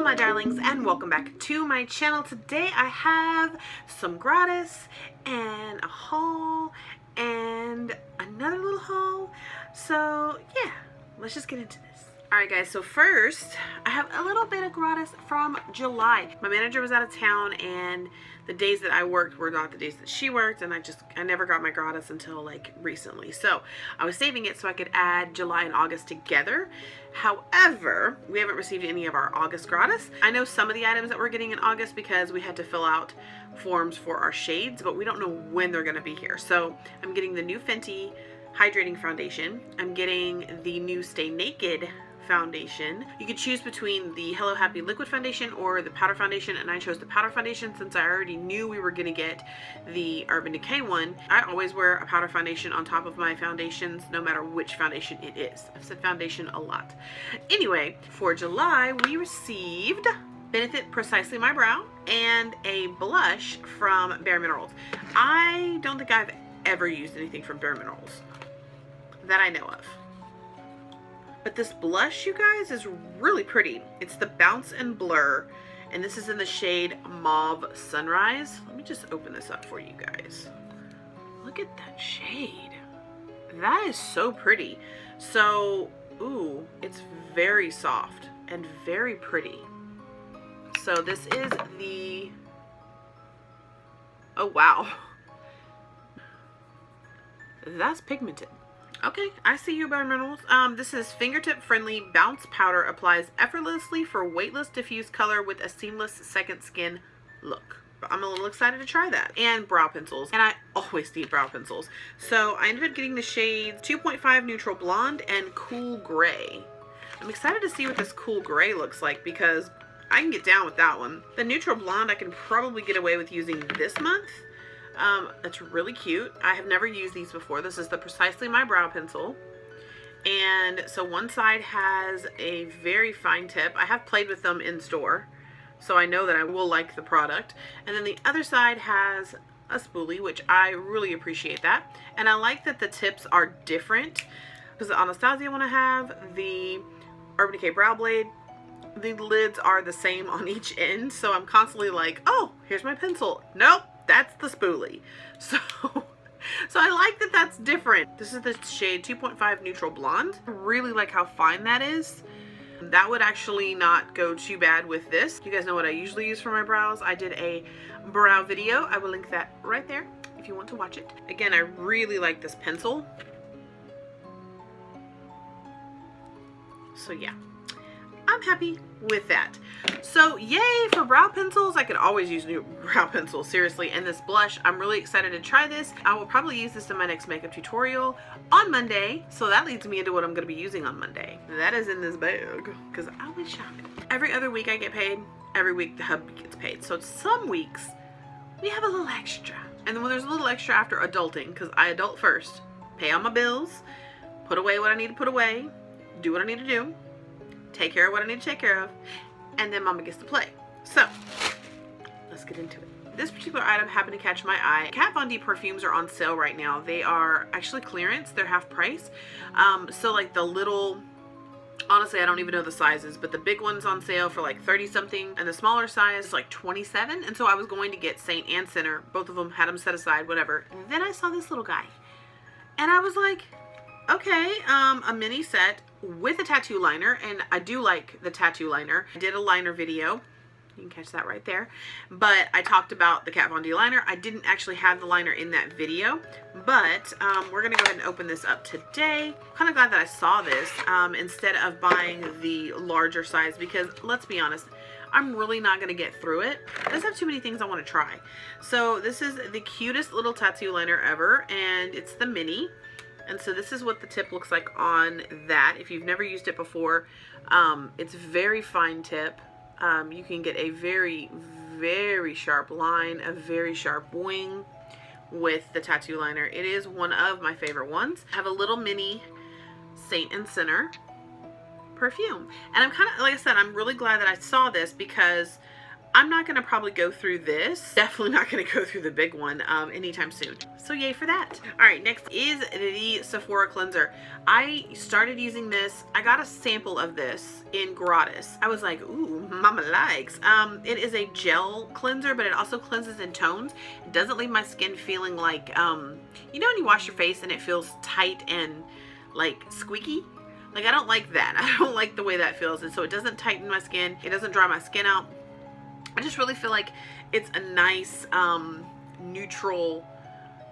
my darlings, and welcome back to my channel. Today I have some Gratis and a haul and another little haul. So yeah, let's just get into this. Alright guys, so first I have a little bit of Gratis from July. My manager was out of town and the days that I worked were not the days that she worked, and I never got my Gratis until like recently. So I was saving it so I could add July and August together. However, we haven't received any of our August Gratis. I know some of the items that we're getting in August because we had to fill out forms for our shades, but we don't know when they're going to be here. So I'm getting the new Fenty Hydrating Foundation. I'm getting the new Stay Naked foundation. You could choose between the Hello Happy liquid foundation or the powder foundation, and I chose the powder foundation since I already knew we were going to get the Urban Decay one. I always wear a powder foundation on top of my foundations no matter which foundation it is. I've said foundation a lot. Anyway, for July we received Benefit Precisely My Brow and a blush from Bare Minerals. I don't think I've ever used anything from Bare Minerals that I know of. But this blush, you guys, is really pretty. It's the Bounce and Blur, and this is in the shade Mauve Sunrise. Let me just open this up for you guys. Look at that shade. That is so pretty. So, ooh, it's very soft and very pretty. So this is the, oh wow. That's pigmented. Okay, I see you, Bare Minerals. This is fingertip friendly bounce powder, applies effortlessly for weightless diffuse color with a seamless second skin look. I'm a little excited to try that. And brow pencils, and I always need brow pencils. So I ended up getting the shades 2.5 Neutral Blonde and Cool Gray. I'm excited to see what this Cool Gray looks like because I can get down with that one. The Neutral Blonde I can probably get away with using this month. That's really cute. I have never used these before. This is the Precisely My Brow Pencil. And so one side has a very fine tip. I have played with them in store, so I know that I will like the product. And then the other side has a spoolie, which I really appreciate that. And I like that the tips are different because the Anastasia one I have, the Urban Decay Brow Blade, the lids are the same on each end. So I'm constantly like, oh, here's my pencil. Nope. That's the spoolie. So I like that that's different. This is the shade 2.5 Neutral Blonde. I really like how fine that is. That would actually not go too bad with this. You guys know what I usually use for my brows. I did a brow video. I will link that right there if you want to watch it. Again, I really like this pencil. So yeah, I'm happy with that. So yay for brow pencils. I could always use new brow pencils, seriously. And this blush, I'm really excited to try this. I will probably use this in my next makeup tutorial on Monday. So that leads me into what I'm going to be using on Monday. That is in this bag because I was shopping. Every other week I get paid. Every week the hubby gets paid. So some weeks we have a little extra. And then when there's a little extra after adulting, because I adult first, pay all my bills, put away what I need to put away, do what I need to do, take care of what I need to take care of, and then mama gets to play. So let's get into it. This particular item happened to catch my eye. Kat Von D perfumes are on sale right now. They are actually clearance. They're half price. So like the little, honestly I don't even know the sizes, but the big one's on sale for like 30 something and the smaller size is like 27. And so I was going to get Saint and Sinner. Both of them had them set aside, whatever. And then I saw this little guy and I was like, okay, a mini set with a tattoo liner, and I do like the tattoo liner. I did a liner video. You can catch that right there. But I talked about the Kat Von D liner. I didn't actually have the liner in that video, but we're going to go ahead and open this up today. I'm kind of glad that I saw this instead of buying the larger size because, let's be honest, I'm really not going to get through it. I just have too many things I want to try. So this is the cutest little tattoo liner ever, and it's the mini. And so this is what the tip looks like on that. If you've never used it before, it's very fine tip. You can get a very, very sharp line, a very sharp wing with the tattoo liner. It is one of my favorite ones. I have a little mini Saint and Sinner perfume. And I'm kind of, like I said, I'm really glad that I saw this because I'm not going to probably go through this. Definitely not going to go through the big one anytime soon. So yay for that. All right, next is the Sephora cleanser. I started using this. I got a sample of this in Gratis. I was like, ooh, mama likes. It is a gel cleanser, but it also cleanses in tones. It doesn't leave my skin feeling like, you know when you wash your face and it feels tight and like squeaky? Like, I don't like that. I don't like the way that feels. And so it doesn't tighten my skin. It doesn't dry my skin out. I just really feel like it's a nice, neutral,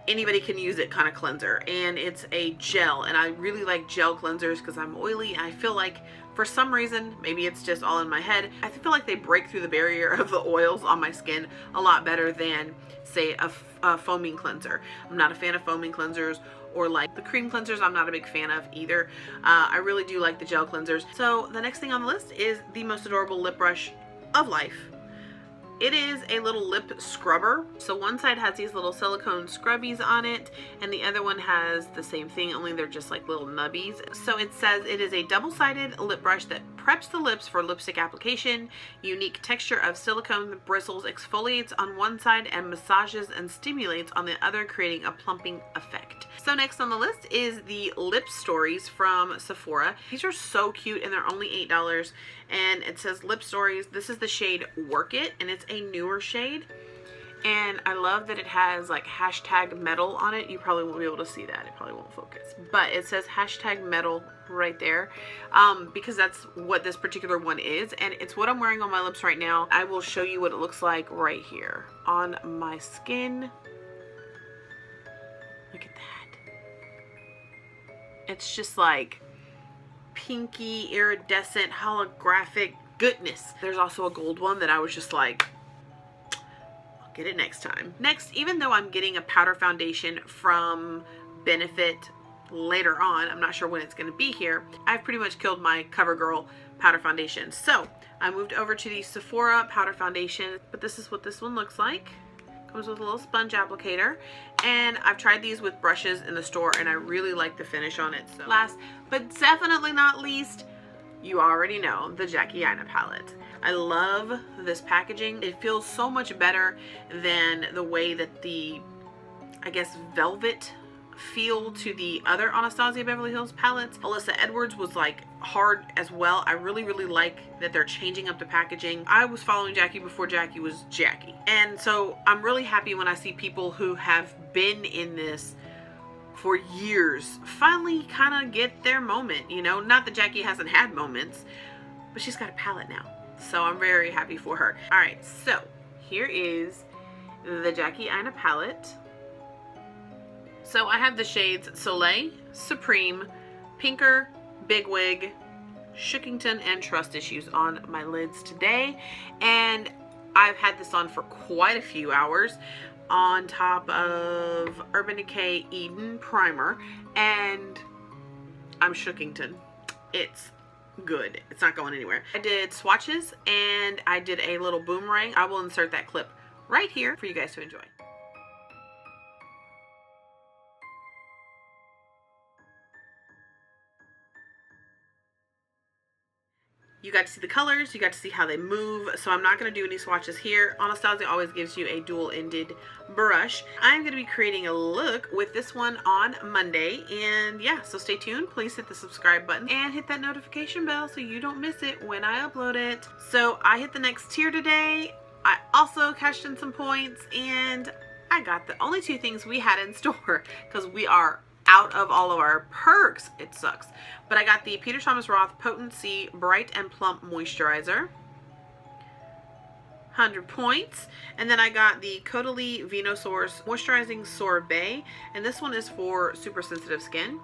anybody can use it kind of cleanser. And it's a gel. And I really like gel cleansers because I'm oily. And I feel like for some reason, maybe it's just all in my head, I feel like they break through the barrier of the oils on my skin a lot better than, say, a foaming cleanser. I'm not a fan of foaming cleansers, or like the cream cleansers I'm not a big fan of either. I really do like the gel cleansers. So the next thing on the list is the most adorable lip brush of life. It is a little lip scrubber. So one side has these little silicone scrubbies on it, and the other one has the same thing, only they're just like little nubbies. So it says it is a double-sided lip brush that preps the lips for lipstick application. Unique texture of silicone bristles exfoliates on one side and massages and stimulates on the other, creating a plumping effect. So next on the list is the Lip Stories from Sephora. These are so cute and they're only $8. And it says Lip Stories. This is the shade Work It, and it's a newer shade. And I love that it has like hashtag metal on it. You probably won't be able to see that. It probably won't focus. But it says hashtag metal right there, because that's what this particular one is. And it's what I'm wearing on my lips right now. I will show you what it looks like right here on my skin. Look at that. It's just like pinky, iridescent, holographic goodness. There's also a gold one that I was just like, I'll get it next time. Next, even though I'm getting a powder foundation from Benefit later on, I'm not sure when it's going to be here, I've pretty much killed my CoverGirl powder foundation. So I moved over to the Sephora powder foundation, but this is what this one looks like. Comes with a little sponge applicator, and I've tried these with brushes in the store and I really like the finish on it. So last but definitely not least, you already know, the Jackie Aina palette. I love this packaging. It feels so much better than the way that the, I guess, velvet feel to the other Anastasia Beverly Hills palettes. Alyssa Edwards was like hard as well. I really like that they're changing up the packaging. I was following Jackie before Jackie was Jackie, and so I'm really happy when I see people who have been in this for years finally kind of get their moment, you know. Not that Jackie hasn't had moments, but she's got a palette now, so I'm very happy for her. All right, so here is the Jackie Aina palette. So I have the shades Soleil, Supreme, Pinker, Big Wig, Shookington, and Trust Issues on my lids today. And I've had this on for quite a few hours on top of Urban Decay Eden Primer. And I'm Shookington. It's good. It's not going anywhere. I did swatches and I did a little boomerang. I will insert that clip right here for you guys to enjoy. You got to see the colors, you got to see how they move, so I'm not going to do any swatches here. Anastasia always gives you a dual-ended brush. I'm going to be creating a look with this one on Monday, and yeah, so stay tuned. Please hit the subscribe button and hit that notification bell so you don't miss it when I upload it. So I hit the next tier today. I also cashed in some points, and I got the only two things we had in store because we are out of all of our perks. It sucks. But I got the Peter Thomas Roth Potency Bright and Plump Moisturizer. 100 points. And then I got the Caudalie Venosource Moisturizing Sorbet. And this one is for super sensitive skin.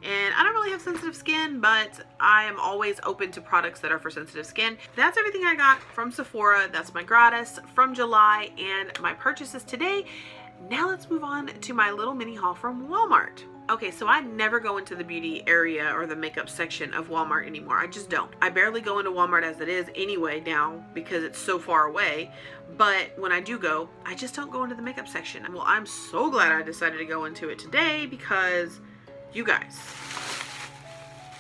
And I don't really have sensitive skin, but I am always open to products that are for sensitive skin. That's everything I got from Sephora. That's my Gratis from July and my purchases today. Now let's move on to my little mini haul from Walmart. Okay, so I never go into the beauty area or the makeup section of Walmart anymore. I just don't. I barely go into Walmart as it is anyway now because it's so far away. But when I do go, I just don't go into the makeup section. Well, I'm so glad I decided to go into it today because you guys,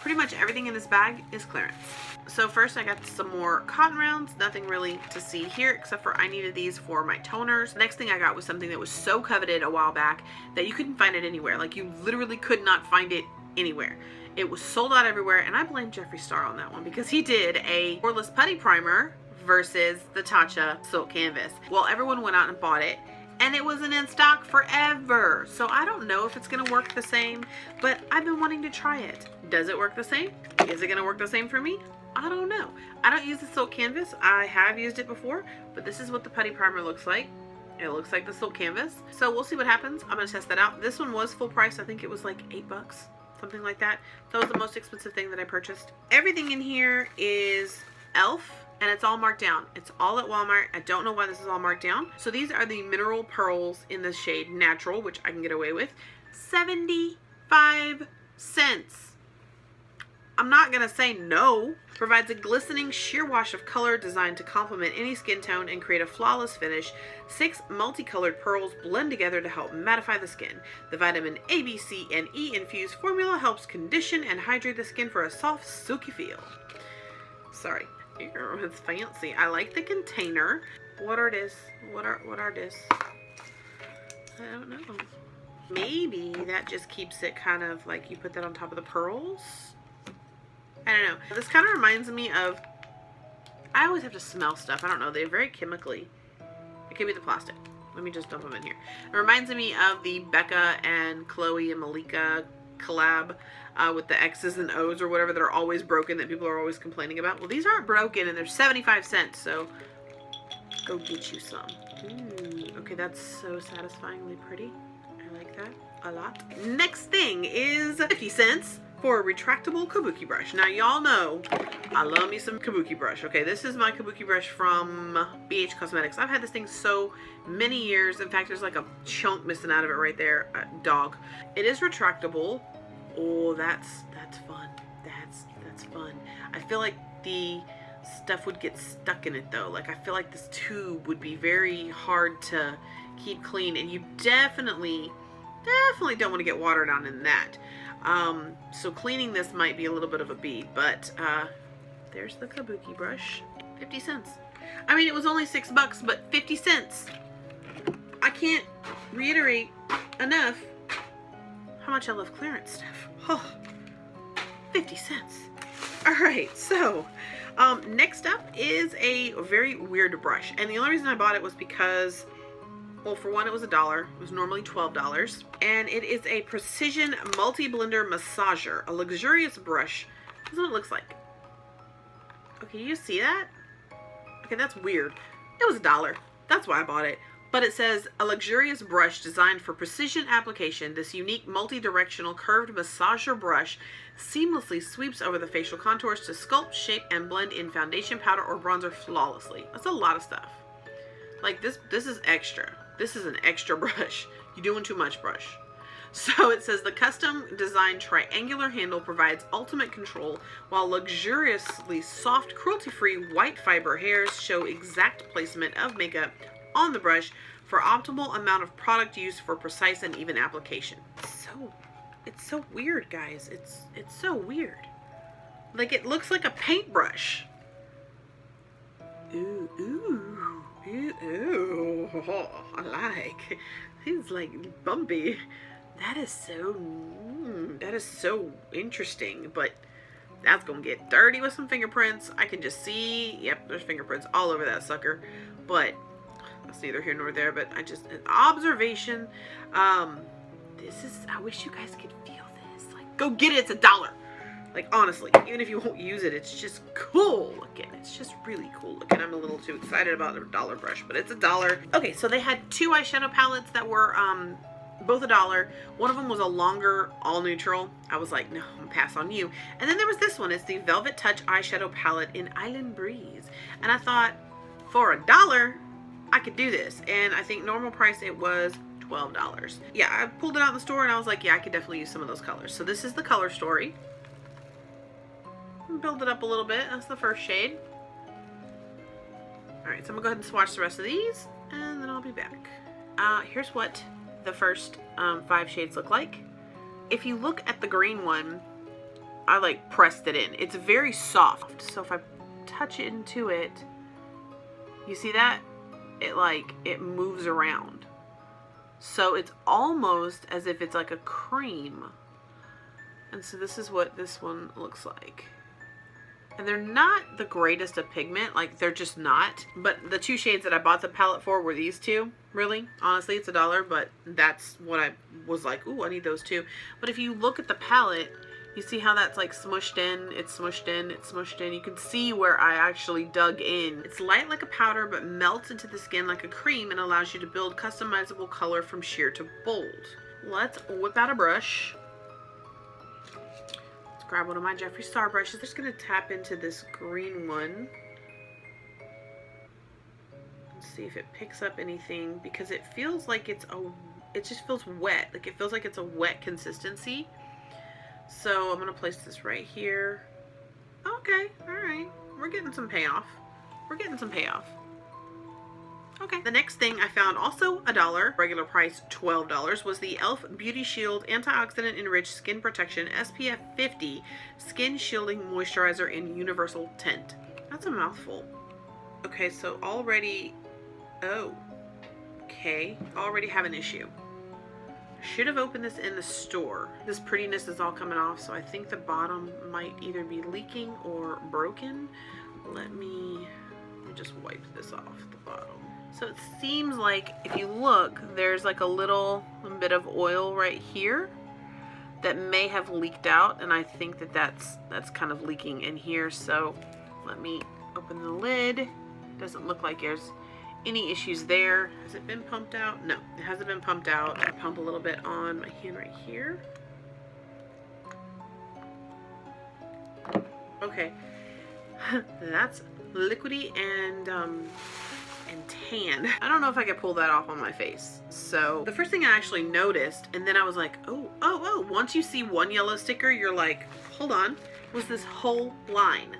pretty much everything in this bag is clearance. So first I got some more cotton rounds, nothing really to see here except for I needed these for my toners. Next thing I got was something that was so coveted a while back that you couldn't find it anywhere. Like you literally could not find it anywhere. It was sold out everywhere, and I blame Jeffree Star on that one because he did a poreless putty primer versus the Tatcha silk canvas. Well, everyone went out and bought it, and it wasn't in stock forever. So I don't know if it's gonna work the same, but I've been wanting to try it. Does it work the same? Is it gonna work the same for me? I don't know. I don't use the silk canvas. I have used it before, but this is what the putty primer looks like. It looks like the silk canvas. So we'll see what happens. I'm gonna test that out. This one was full price. I think it was like $8, something like that. That was the most expensive thing that I purchased. Everything in here is e.l.f. and it's all marked down. It's all at Walmart. I don't know why this is all marked down. So these are the mineral pearls in the shade Natural, which I can get away with. 75 cents. I'm not gonna say no. Provides a glistening sheer wash of color designed to complement any skin tone and create a flawless finish. 6 multicolored pearls blend together to help mattify the skin. The vitamin A, B, C, and E infused formula helps condition and hydrate the skin for a soft, silky feel. Sorry. It's fancy. I like the container. What are this? What are this? I don't know. Maybe that just keeps it kind of like you put that on top of the pearls. I don't know. This kind of reminds me of, I always have to smell stuff. I don't know. They're very chemically. It could be the plastic. Let me just dump them in here. It reminds me of the Becca and Chloe and Malika collab with the X's and O's or whatever that are always broken that people are always complaining about. Well, these aren't broken and they're 75 cents, so go get you some. Ooh, okay, that's so satisfyingly pretty. I like that a lot. Next thing is 50 cents for a retractable kabuki brush. Now, y'all know I love me some kabuki brush. Okay, this is my kabuki brush from BH Cosmetics. I've had this thing so many years. In fact, there's like a chunk missing out of it right there. Dog. It is retractable. Oh, that's fun. That's fun. I feel like the stuff would get stuck in it though. Like I feel like this tube would be very hard to keep clean, and you definitely don't want to get water down in that. So cleaning this might be a little bit of a beat, but there's the kabuki brush. 50 cents. I mean, it was only $6, but 50 cents. I can't reiterate enough how much I love clearance stuff. Oh, 50 cents. All right, so next up is a very weird brush, and the only reason I bought it was because, well, for one, it was $1. It was normally $12. And it is a precision multi-blender massager, a luxurious brush. This is what it looks like. Okay, you see that? Okay, that's weird. It was $1. That's why I bought it. But it says, a luxurious brush designed for precision application. This unique multi-directional curved massager brush seamlessly sweeps over the facial contours to sculpt, shape, and blend in foundation, powder, or bronzer flawlessly. That's a lot of stuff. Like this is extra. This is an extra brush. You're doing too much, brush. So it says the custom designed triangular handle provides ultimate control, while luxuriously soft, cruelty-free white fiber hairs show exact placement of makeup on the brush for optimal amount of product use for precise and even application. It's so weird, guys. It's so weird. Like it looks like a paintbrush. Ooh, ooh. Ooh, I like. He's like bumpy. That is so interesting, but that's gonna get dirty with some fingerprints. I can just see, yep, there's fingerprints all over that sucker, but that's neither here nor there. But an observation. This is, I wish you guys could feel this. Like, go get it, it's $1. Like, honestly, even if you won't use it, it's just cool looking. It's just really cool looking. I'm a little too excited about the $1 brush, but it's $1. Okay, so they had 2 eyeshadow palettes that were both $1. One of them was a longer all neutral. I was like, no, I'm gonna pass on you. And then there was this one. It's the Velvet Touch eyeshadow palette in Island Breeze. And I thought, for $1, I could do this. And I think normal price it was $12. Yeah, I pulled it out in the store and I was like, yeah, I could definitely use some of those colors. So this is the color story. Build it up a little bit. That's the first shade. Alright, so I'm gonna go ahead and swatch the rest of these and then I'll be back. Here's what the first 5 shades look like. If you look at the green one, I like pressed it in. It's very soft. So if I touch it into it, you see that? It moves around. So it's almost as if it's like a cream. And so this is what this one looks like. And they're not the greatest of pigment, like they're just not. But the two shades that I bought the palette for were these two, really. Honestly, it's $1, but that's what I was like, ooh, I need those too. But if you look at the palette, you see how that's like smushed in, it's smushed in, it's smushed in. You can see where I actually dug in. It's light like a powder, but melts into the skin like a cream and allows you to build customizable color from sheer to bold. Let's whip out a brush. Grab one of my Jeffree Star brushes. I'm just going to tap into this green one and see if it picks up anything, because it feels like it just feels wet. Like it feels like it's a wet consistency. So I'm going to place this right here. Okay, all right. We're getting some payoff. We're getting some payoff. Okay, the next thing I found, also $1, regular price $12, was the e.l.f. Beauty Shield Antioxidant Enriched Skin Protection SPF 50 Skin Shielding Moisturizer in Universal Tint. That's a mouthful. Okay, so already, already have an issue. Should have opened this in the store. This prettiness is all coming off, so I think the bottom might either be leaking or broken. Let me just wipe this off the bottom. So it seems like if you look, there's like a little bit of oil right here that may have leaked out, and I think that that's kind of leaking in here. So let me open the lid. Doesn't look like there's any issues there. Has it been pumped out? No, it hasn't been pumped out. I pump a little bit on my hand right here. Okay, that's liquidy and tan. I don't know if I could pull that off on my face. So the first thing I actually noticed, and then I was like, oh, once you see one yellow sticker, you're like, hold on, was this whole line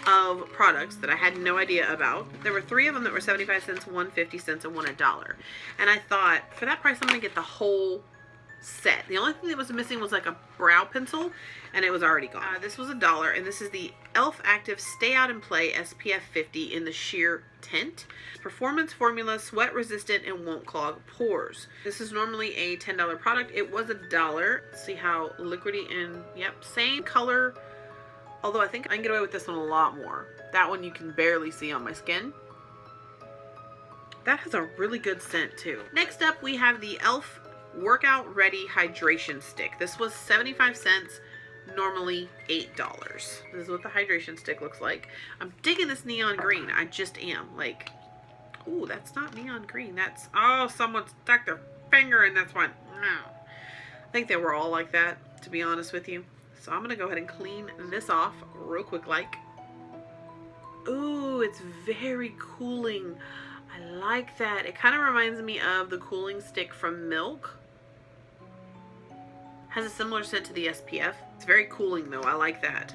of products that I had no idea about. There were 3 of them that were 75 cents, 1 50 cents, and 1 $1. And I thought, for that price, I'm gonna get the whole set. The only thing that was missing was like a brow pencil, and it was already gone. This was $1, and this is the e.l.f. Active Stay Out and Play SPF 50 in the sheer tint. Performance formula, sweat resistant, and won't clog pores. This is normally a $10 product. It was $1. See how liquidy and, yep, same color. Although I think I can get away with this one a lot more. That one you can barely see on my skin. That has a really good scent too. Next up, we have the e.l.f. Workout Ready Hydration Stick. This was 75 cents, normally $8. This is what the hydration stick looks like. I'm digging this neon green. I just am. Like, ooh, that's not neon green. That's, oh, someone stuck their finger in this one. No. I think they were all like that, to be honest with you. So I'm going to go ahead and clean this off real quick like. Ooh, it's very cooling. I like that. It kind of reminds me of the cooling stick from Milk. Has a similar scent to the SPF. It's very cooling though. I like that.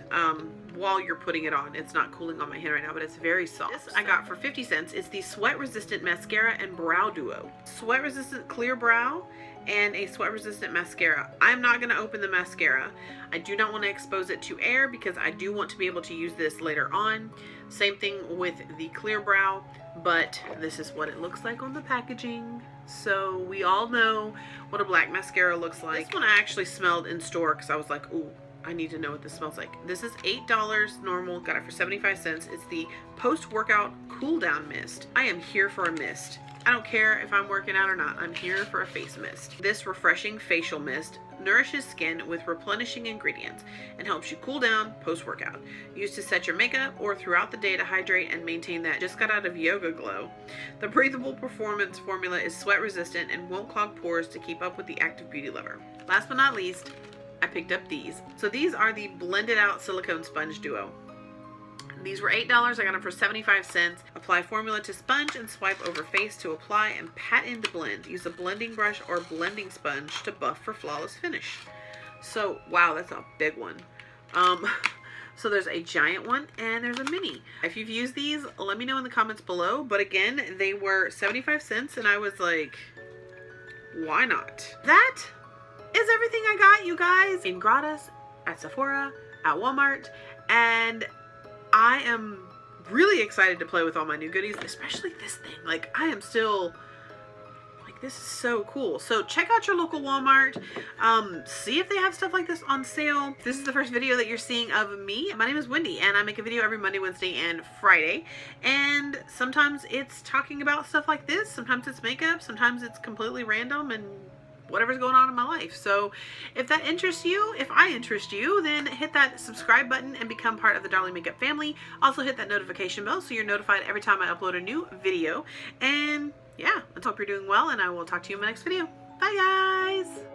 While you're putting it on, it's not cooling on my hand right now, but it's very soft. This I got for 50 cents. It's the Sweat Resistant Mascara and Brow Duo. Sweat Resistant Clear Brow and a sweat resistant mascara. I'm not going to open the mascara. I do not want to expose it to air because I do want to be able to use this later on. Same thing with the clear brow, but this is what it looks like on the packaging. So we all know what a black mascara looks like. This one I actually smelled in store because I was like, ooh, I need to know what this smells like. This is $8 normal, got it for 75 cents. It's the post-workout cool down mist. I am here for a mist. I don't care if I'm working out or not, I'm here for a face mist. This refreshing facial mist nourishes skin with replenishing ingredients and helps you cool down post-workout. Used to set your makeup or throughout the day to hydrate and maintain that just got out of yoga glow. The breathable performance formula is sweat resistant and won't clog pores to keep up with the active beauty lover. Last but not least, I picked up these. So these are the blended out silicone sponge duo. These were $8. I got them for 75 cents. Apply formula to sponge and swipe over face to apply and pat in to blend. Use a blending brush or blending sponge to buff for flawless finish. So, wow, that's a big one. So there's a giant one and there's a mini. If you've used these, let me know in the comments below. But again, they were 75 cents and I was like, why not? That is everything I got, you guys. In Gratis, at Sephora, at Walmart, and I am really excited to play with all my new goodies, especially this thing. Like, I am still like, this is so cool. So check out your local Walmart. See if they have stuff like this on sale. This is the first video that you're seeing of me. My name is Wendy, and I make a video every Monday, Wednesday, and Friday. And sometimes it's talking about stuff like this. Sometimes it's makeup. Sometimes it's completely random and whatever's going on in my life. So if that interests you, if I interest you, then hit that subscribe button and become part of the Darling Makeup family. Also hit that notification bell so you're notified every time I upload a new video. And yeah, let's hope you're doing well, and I will talk to you in my next video. Bye guys!